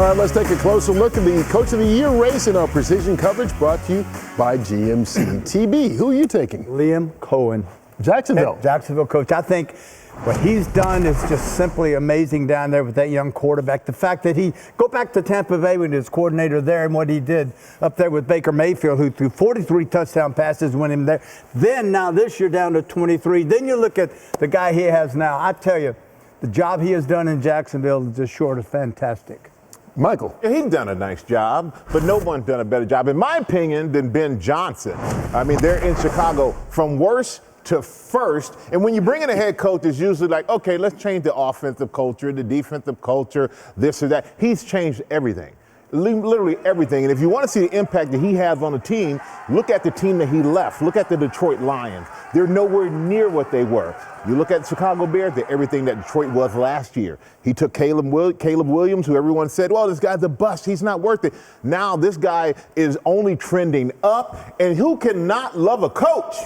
All right, let's take a closer look at the Coach of the Year race in our precision coverage brought to you by GMC. TB, who are you taking? Liam Cohen. Jacksonville. Jacksonville coach. I think what he's done is just simply amazing down there with that young quarterback. The fact that go back to Tampa Bay when he was coordinator there and what he did up there with Baker Mayfield, who threw 43 touchdown passes when him there. Then now this year down to 23. Then you look at the guy he has now. I tell you, the job he has done in Jacksonville is just short of fantastic. Michael. Yeah, he's done a nice job, but no one's done a better job, in my opinion, than Ben Johnson. I mean, they're in Chicago from worst to first. And when you bring in a head coach, it's usually like, okay, let's change the offensive culture, the defensive culture, this or that. He's changed everything. Literally everything. And if you want to see the impact that he has on the team, look at the team that he left. Look at the Detroit Lions. They're nowhere near what they were. You look at the Chicago Bears, they're everything that Detroit was last year. He took Caleb Williams, who everyone said, well, this guy's a bust. He's not worth it. Now this guy is only trending up. And who cannot love a coach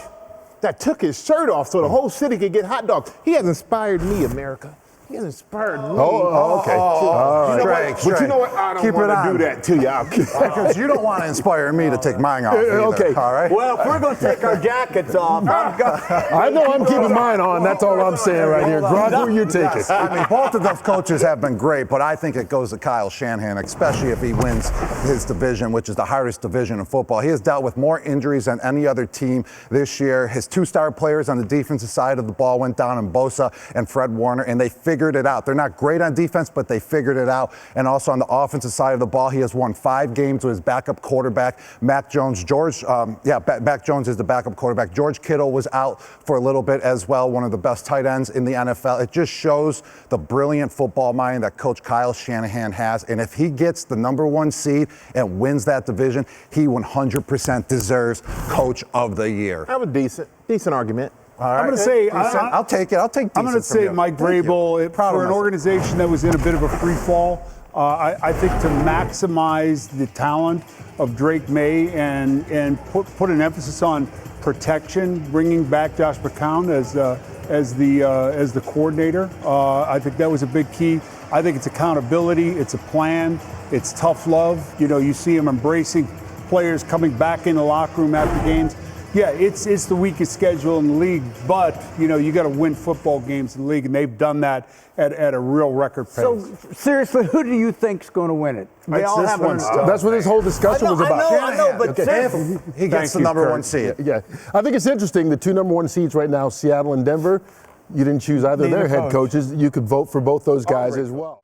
that took his shirt off so the whole city could get hot dogs? He has inspired me, America. He has inspired me. Oh, okay. You know what? But you know what? I don't want to do that to you. Because you don't want to inspire me to take mine off either, okay. All right? Well, if we're going to take our jackets off, I know I'm keeping mine on. That's all I'm saying right here. Gronk, who are you taking? I mean, both of those coaches have been great, but I think it goes to Kyle Shanahan, especially if he wins his division, which is the hardest division in football. He has dealt with more injuries than any other team this year. His two-star players on the defensive side of the ball went down in Bosa and Fred Warner, and they figured it out. They're not great on defense, but they figured it out. And also on the offensive side of the ball, he has won 5 games with his backup quarterback, Mac Jones. Mac Jones is the backup quarterback. George Kittle was out for a little bit as well, one of the best tight ends in the NFL. It just shows the brilliant football mind that Coach Kyle Shanahan has. And if he gets the #1 seed and wins that division, he 100% deserves Coach of the Year. I have a decent argument. All right. I'm going to say, I'll take it. I'll take decent. I'm going to say Mike Vrabel, for an organization that was in a bit of a free fall, I think to maximize the talent of Drake May and put an emphasis on protection, bringing back Josh McCown as the coordinator. I think that was a big key. I think it's accountability, it's a plan, it's tough love. You know, you see him embracing players coming back in the locker room after games. Yeah, it's the weakest schedule in the league, but, you know, you got to win football games in the league, and they've done that at a real record pace. So, seriously, who do you think's going to win it? They all have one. That's what this whole discussion was about. I know, but okay. He gets the #1 seed. Yeah, I think it's interesting. The 2 #1 seeds right now, Seattle and Denver. You didn't choose either of their head coaches. You could vote for both those guys as well.